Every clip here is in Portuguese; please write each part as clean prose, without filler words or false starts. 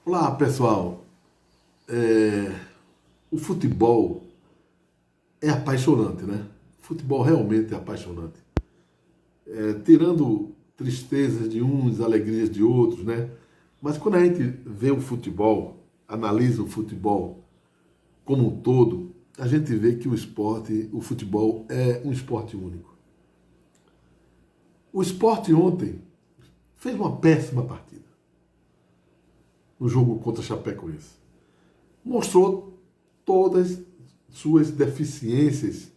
Olá, pessoal. O futebol é apaixonante, né? O futebol realmente é apaixonante. Tirando tristezas de uns, alegrias de outros, né? Mas quando a gente vê o futebol, analisa o futebol como um todo, a gente vê que o futebol é um esporte único. O esporte ontem fez uma péssima partida no jogo contra a Chapecoense. Mostrou todas suas deficiências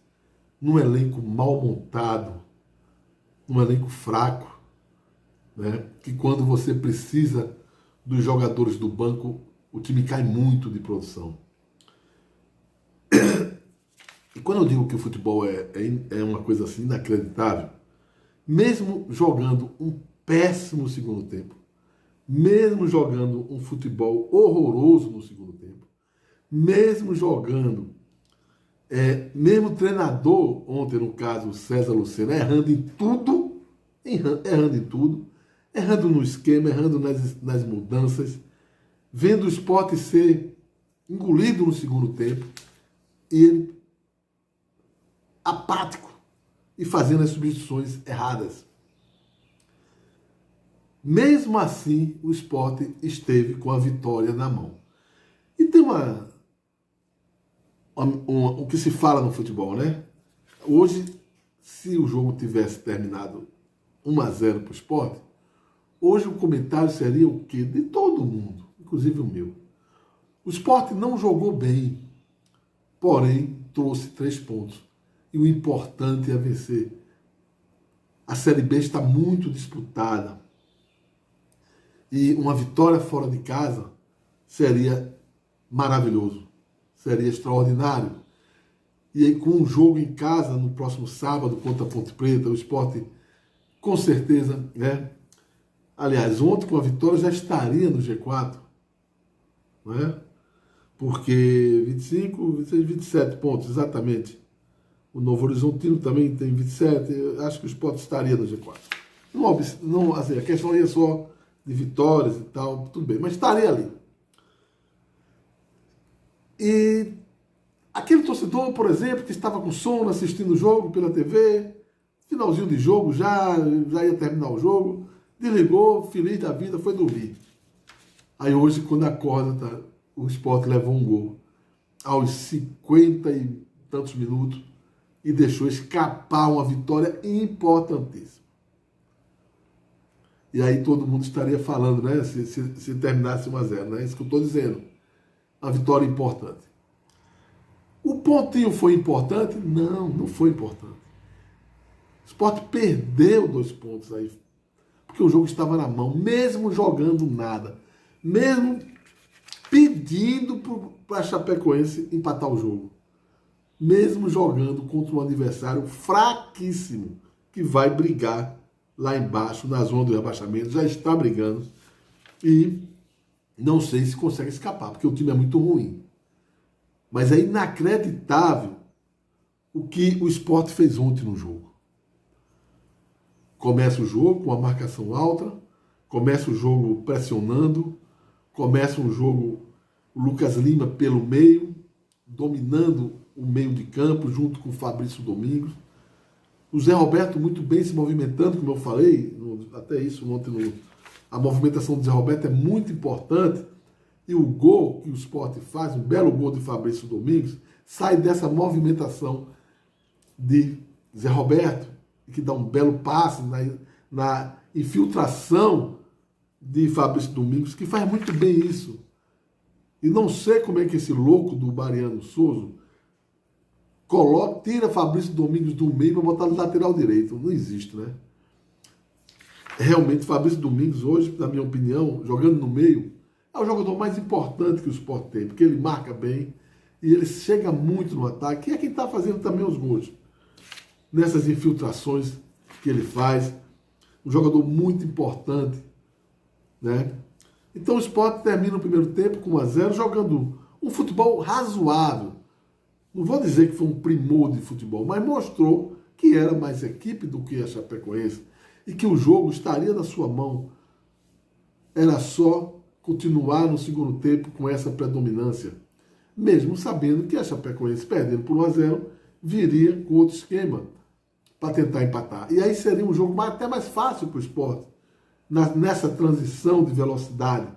num elenco mal montado, num elenco fraco, né? Que quando você precisa dos jogadores do banco, o time cai muito de produção. E quando eu digo que o futebol é uma coisa assim inacreditável, mesmo jogando um péssimo segundo tempo, mesmo jogando um futebol horroroso no segundo tempo, mesmo jogando mesmo o treinador, ontem no caso o César Lucena, errando em tudo, errando no esquema, errando nas mudanças, vendo o Sport ser engolido no segundo tempo, e ele apático e fazendo as substituições erradas. Mesmo assim, o Sport esteve com a vitória na mão. E tem o que se fala no futebol, né? Hoje, se o jogo tivesse terminado 1-0 para o Sport, hoje o comentário seria o quê? De todo mundo, inclusive o meu. O Sport não jogou bem, porém trouxe 3 pontos. E o importante é vencer. A Série B está muito disputada. E uma vitória fora de casa seria maravilhoso. Seria extraordinário. E aí, com um jogo em casa no próximo sábado contra a Ponte Preta, o Sport, com certeza, né? Aliás, ontem com a vitória já estaria no G4, né? Porque 25, 26, 27 pontos, exatamente. O Novo Horizontino também tem 27. Eu acho que o Sport estaria no G4. Não, assim, a questão aí é só de vitórias e tal, tudo bem, mas estaria ali. E aquele torcedor, por exemplo, que estava com sono assistindo o jogo pela TV, finalzinho de jogo, já ia terminar o jogo, desligou, feliz da vida, foi dormir. Aí hoje, quando acorda, o Sport levou um gol aos 50 e tantos minutos e deixou escapar uma vitória importantíssima. E aí todo mundo estaria falando, né, se terminasse 1-0, né? Isso que eu estou dizendo. Uma vitória importante. O pontinho foi importante? Não, não foi importante. O Sport perdeu 2 pontos aí, porque o jogo estava na mão, mesmo jogando nada, mesmo pedindo para a Chapecoense empatar o jogo, mesmo jogando contra um adversário fraquíssimo, que vai brigar lá embaixo, na zona do rebaixamento, já está brigando, e não sei se consegue escapar, porque o time é muito ruim. Mas é inacreditável o que o Sport fez ontem no jogo. Começa o jogo com a marcação alta, começa o jogo pressionando, começa o jogo o Lucas Lima pelo meio, dominando o meio de campo junto com o Fabrício Domingos. O Zé Roberto muito bem se movimentando, como eu falei, até isso ontem, a movimentação do Zé Roberto é muito importante. E o gol que o Sport faz, um belo gol de Fabrício Domingos, sai dessa movimentação de Zé Roberto, que dá um belo passe na infiltração de Fabrício Domingos, que faz muito bem isso. E não sei como é que esse louco do Mariano Souza tira Fabrício Domingos do meio para botar no lateral direito. Não existe, né? Realmente, Fabrício Domingos hoje, na minha opinião, jogando no meio, é o jogador mais importante que o Sport tem, porque ele marca bem e ele chega muito no ataque, e é quem está fazendo também os gols. Nessas infiltrações que ele faz, um jogador muito importante, né? Então o Sport termina o primeiro tempo com 1-0, jogando um futebol razoável. Não vou dizer que foi um primor de futebol, mas mostrou que era mais equipe do que a Chapecoense e que o jogo estaria na sua mão. Era só continuar no segundo tempo com essa predominância, mesmo sabendo que a Chapecoense, perdendo por 1-0, viria com outro esquema para tentar empatar. E aí seria um jogo até mais fácil para o Sport, nessa transição de velocidade,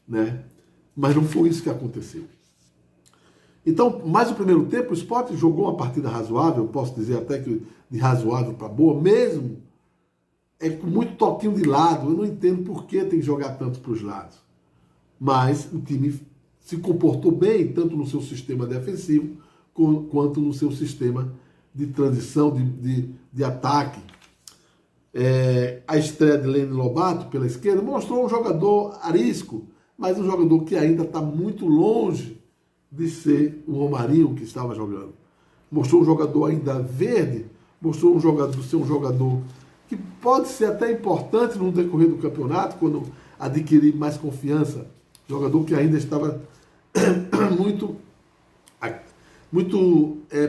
né? Mas não foi isso que aconteceu. Então, mais o primeiro tempo, o Sport jogou uma partida razoável, posso dizer até que de razoável para boa, mesmo com muito toquinho de lado. Eu não entendo por que tem que jogar tanto para os lados. Mas o time se comportou bem, tanto no seu sistema defensivo, quanto no seu sistema de transição, de ataque. A estreia de Lene Lobato pela esquerda mostrou um jogador arisco, mas um jogador que ainda está muito longe de ser o Romarinho que estava jogando. Mostrou um jogador ainda verde, mostrou ser um jogador que pode ser até importante no decorrer do campeonato, quando adquirir mais confiança. Jogador que ainda estava muito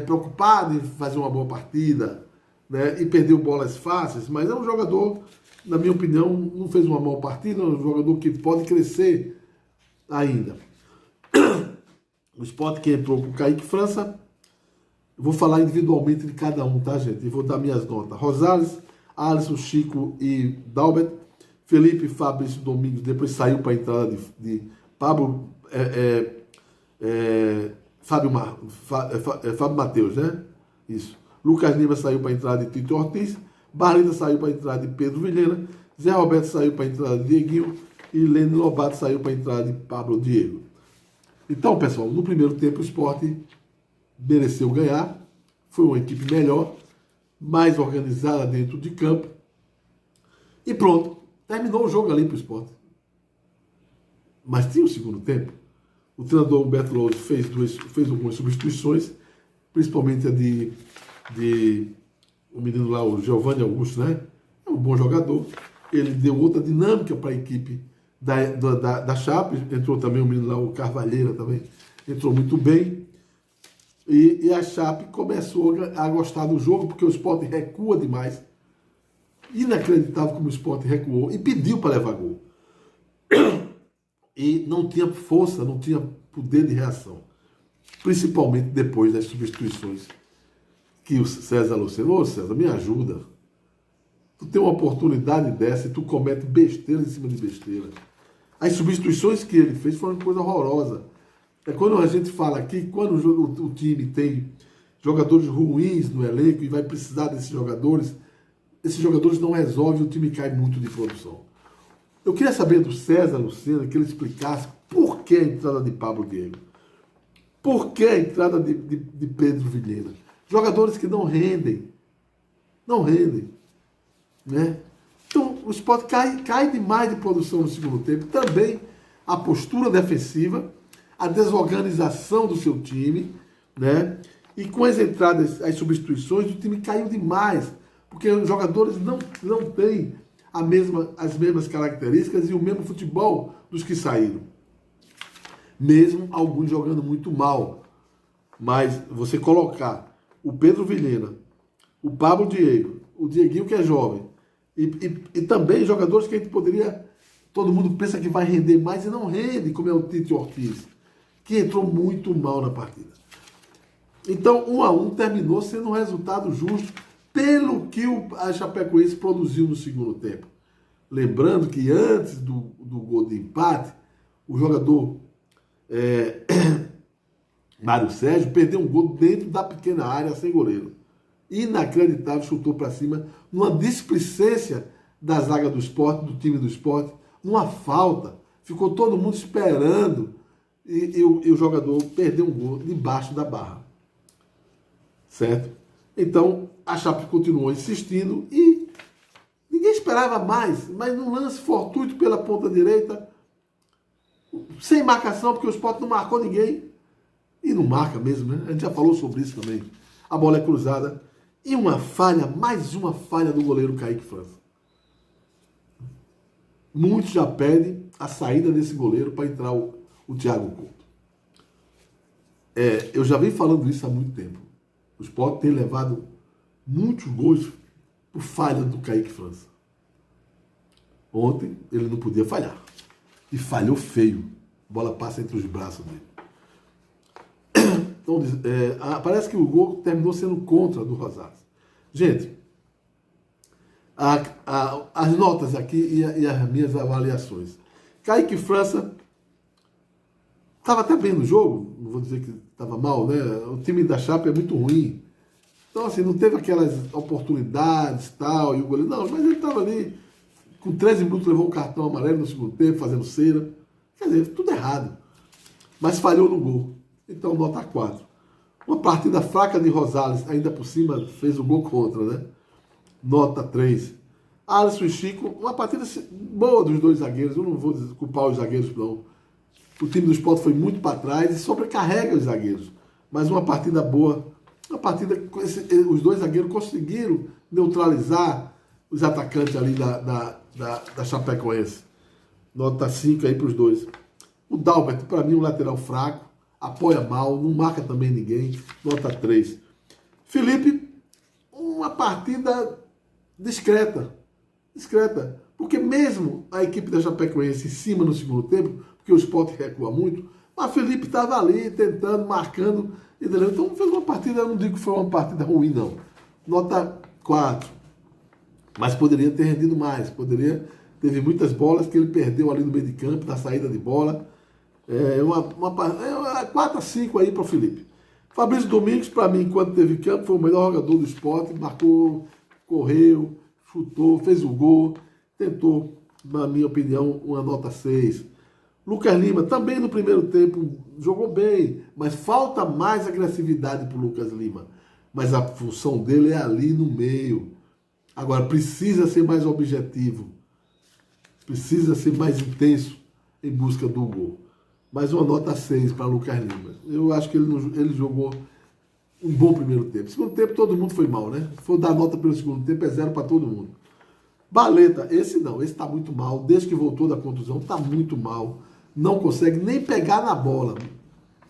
preocupado em fazer uma boa partida, né, e perdeu bolas fáceis, mas é um jogador, na minha opinião, não fez uma boa partida, é um jogador que pode crescer ainda. O Sport que entrou com o Kaique França, eu vou falar individualmente de cada um, tá, gente? E vou dar minhas notas. Rosales, Alisson, Chico e Dalbert. Felipe, Fabrício, Domingos, depois saiu para a entrada de Pablo, Fábio Matheus, né? Isso. Lucas Lima saiu para a entrada de Tito Ortiz. Barleta saiu para a entrada de Pedro Vilhena. Zé Roberto saiu para a entrada de Dieguinho. E Lene Lobato saiu para a entrada de Pablo Diego. Então, pessoal, no primeiro tempo o Sport mereceu ganhar. Foi uma equipe melhor, mais organizada dentro de campo. E pronto, terminou o jogo ali para o Sport. Mas tinha o segundo tempo. O treinador Humberto Lousa fez algumas substituições, principalmente a de o menino lá, o Giovanni Augusto, né? É um bom jogador. Ele deu outra dinâmica para a equipe da Chape. Entrou também o menino lá, o Carvalheira também. Entrou muito bem. E a Chape começou a gostar do jogo, porque o Sport recua demais. Inacreditável como o Sport recuou e pediu para levar gol. E não tinha força, não tinha poder de reação. Principalmente depois das substituições que o César Luciano, ô César, me ajuda. Tu tem uma oportunidade dessa e tu comete besteira em cima de besteira. As substituições que ele fez foram uma coisa horrorosa. É quando a gente fala aqui, quando o time tem jogadores ruins no elenco e vai precisar desses jogadores, esses jogadores não resolvem, o time cai muito de produção. Eu queria saber do César Lucena que ele explicasse por que a entrada de Pablo Diego. Por que a entrada de Pedro Vilhena? Jogadores que não rendem. Não rendem. Né? Então, o Sport cai demais de produção no segundo tempo. Também a postura defensiva, a desorganização do seu time, né? E com as entradas, as substituições, o time caiu demais. Porque os jogadores não têm as mesmas características e o mesmo futebol dos que saíram. Mesmo alguns jogando muito mal. Mas você colocar o Pedro Vilhena, o Pablo Diego, o Dieguinho que é jovem, e também jogadores que a gente poderia... Todo mundo pensa que vai render mais e não rende, como é o Tito Ortiz, que entrou muito mal na partida. Então, 1-1 terminou sendo um resultado justo pelo que a Chapecoense produziu no segundo tempo. Lembrando que antes do gol de empate, o jogador Mário Sérgio perdeu um gol dentro da pequena área sem goleiro. Inacreditável, chutou para cima, numa displicência da zaga do Sport, do time do Sport, numa falta. Ficou todo mundo esperando e o jogador perdeu um gol debaixo da barra. Certo? Então, a Chape continuou insistindo e ninguém esperava mais, mas num lance fortuito pela ponta direita, sem marcação, porque o Sport não marcou ninguém. E não marca mesmo, né? A gente já falou sobre isso também. A bola é cruzada e mais uma falha do goleiro Kaique França. Muitos já pedem a saída desse goleiro para entrar o Thiago Couto. Eu já venho falando isso há muito tempo. O Sport tem levado muitos gols por falha do Kaique França. Ontem ele não podia falhar. e falhou feio. A bola passa entre os braços dele. Então, parece que o gol terminou sendo contra do Rosales. Gente, as notas aqui e as minhas avaliações. Kaique França estava até bem no jogo, não vou dizer que estava mal, né? O time da Chape é muito ruim. Então, assim, não teve aquelas oportunidades tal, e o goleiro. Não, mas ele estava ali, com 13 minutos, levou um cartão amarelo no segundo tempo, fazendo cera. Quer dizer, tudo errado. Mas falhou no gol. Então, nota 4. Uma partida fraca de Rosales, ainda por cima, fez o gol contra, né? Nota 3. Alisson e Chico, uma partida boa dos dois zagueiros. Eu não vou culpar os zagueiros, não. O time do Sport foi muito para trás e sobrecarrega os zagueiros. Mas uma partida boa. Uma partida os dois zagueiros conseguiram neutralizar os atacantes ali da Chapecoense. Nota 5 aí para os dois. O Dalbert, para mim, um lateral fraco. Apoia mal, não marca também ninguém. Nota 3. Felipe, uma partida discreta. Discreta. Porque mesmo a equipe da Chapecoense em cima no segundo tempo, porque o Sport recua muito, mas Felipe estava ali tentando, marcando, entendeu? Então fez uma partida, eu não digo que foi uma partida ruim, não. Nota 4. Mas poderia ter rendido mais. Teve muitas bolas que ele perdeu ali no meio de campo, na saída de bola. Uma 4-5 aí para o Felipe. Fabrício Domingos, para mim, quando teve campo, foi o melhor jogador do Sport. Marcou, correu, chutou, fez o gol. Tentou, na minha opinião, uma nota 6. Lucas Lima, também no primeiro tempo, jogou bem, mas falta mais agressividade para o Lucas Lima. Mas a função dele é ali no meio. Agora, precisa ser mais objetivo. Precisa ser mais intenso em busca do gol. Mais uma nota 6 para Lucas Lima. Eu acho que ele jogou um bom primeiro tempo. Segundo tempo, todo mundo foi mal, né? Se for dar nota pelo segundo tempo, é 0 para todo mundo. Baleta, esse está muito mal. Desde que voltou da contusão, está muito mal. Não consegue nem pegar na bola.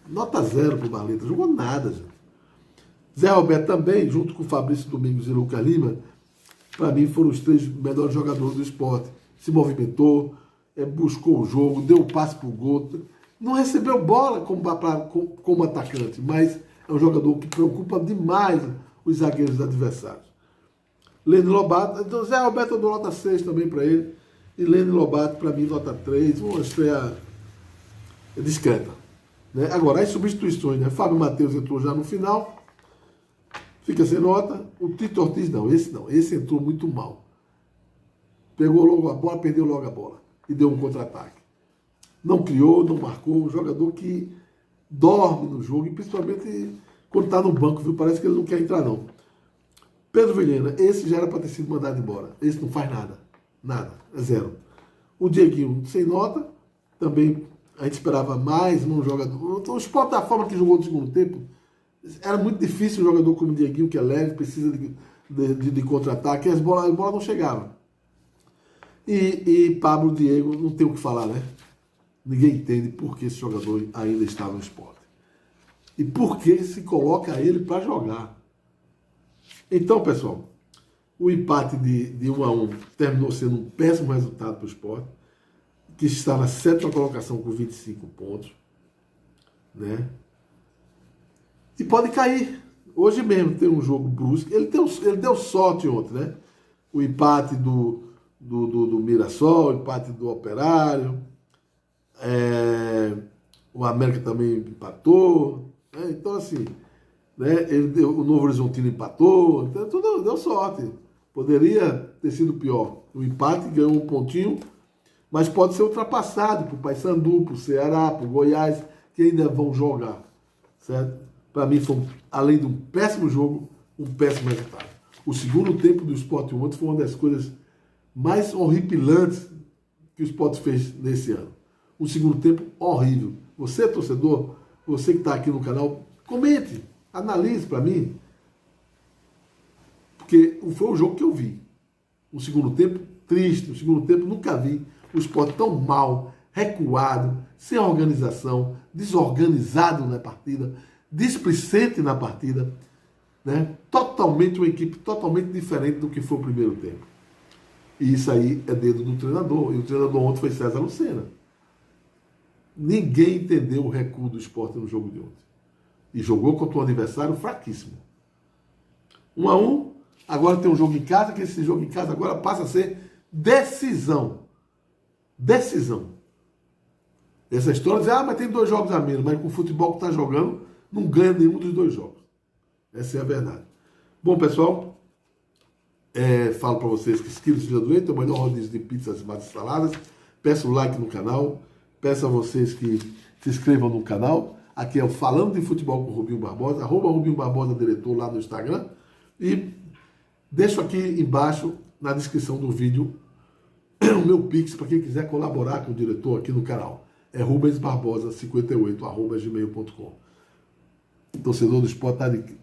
Nota 0 para o Baleta. Jogou nada, gente. Zé Roberto também, junto com Fabrício Domingos e Lucas Lima, para mim foram os 3 melhores jogadores do esporte. Se movimentou, buscou o jogo, deu um passe para o gol. Não recebeu bola como atacante, mas é um jogador que preocupa demais os zagueiros adversários. Lene Lobato, então Zé Roberto eu dou nota 6 também para ele. E Lene Lobato, para mim, nota 3. Uma estreia discreta. Né? Agora, as substituições, né? Fábio Matheus entrou já no final. Fica sem nota. O Tito Ortiz não. Esse entrou muito mal. Pegou logo a bola, perdeu logo a bola. E deu um contra-ataque. Não criou, não marcou. Um jogador que dorme no jogo. E principalmente quando está no banco, viu? Parece que ele não quer entrar, não. Pedro Vilhena, esse já era para ter sido mandado embora. Esse não faz nada. Nada. É 0. O Dieguinho, sem nota. Também a gente esperava mais um jogador. Então, o Sport, da forma que jogou no segundo tempo, era muito difícil um jogador como o Dieguinho, que é leve, precisa de contra-ataque, e as bolas não chegavam. E Pablo Diego, não tem o que falar, né? Ninguém entende por que esse jogador ainda está no Sport. E por que se coloca ele para jogar. Então, pessoal, o empate de 1-1 terminou sendo um péssimo resultado para o Sport, que está na 7ª colocação com 25 pontos, né? E pode cair. Hoje mesmo tem um jogo brusco. Ele deu sorte ontem, né? O empate do Mirassol, o empate do Operário. O América também empatou. Né? Então, assim, né? O Novo Horizontino empatou. Então, tudo deu sorte. Poderia ter sido pior. O empate ganhou um pontinho, mas pode ser ultrapassado por Paysandu, por Ceará, por Goiás, que ainda vão jogar. Certo? Para mim, foi, além de um péssimo jogo, um péssimo resultado. O segundo tempo do Sport ontem foi uma das coisas mais horripilantes que o Sport fez nesse ano. Um segundo tempo horrível. Você, torcedor, você que está aqui no canal, comente, analise para mim. Porque foi o jogo que eu vi. Um segundo tempo triste, um segundo tempo nunca vi o Sport tão mal, recuado, sem organização, desorganizado na partida, displicente na partida, né? Totalmente uma equipe totalmente diferente do que foi o primeiro tempo. E isso aí é dedo do treinador. E o treinador ontem foi César Lucena. Ninguém entendeu o recuo do Sport no jogo de ontem. E jogou contra um adversário fraquíssimo. 1-1, agora tem um jogo em casa, que esse jogo em casa agora passa a ser decisão. Decisão. Essa história diz, mas tem 2 jogos a menos, mas com o futebol que está jogando, não ganha nenhum dos 2 jogos. Essa é a verdade. Bom, pessoal, falo para vocês que Esquilo seja doente, é o melhor rodízio de pizzas, massas e saladas. Peço like no canal, peço a vocês que se inscrevam no canal. Aqui é o Falando de Futebol com o Rubinho Barbosa, @Rubinho Barbosa, diretor, lá no Instagram. E deixo aqui embaixo, na descrição do vídeo, o meu Pix, para quem quiser colaborar com o diretor aqui no canal. É rubensbarbosa58@gmail.com. Torcedor do Sport está de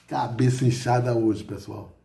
cabeça inchada hoje, pessoal.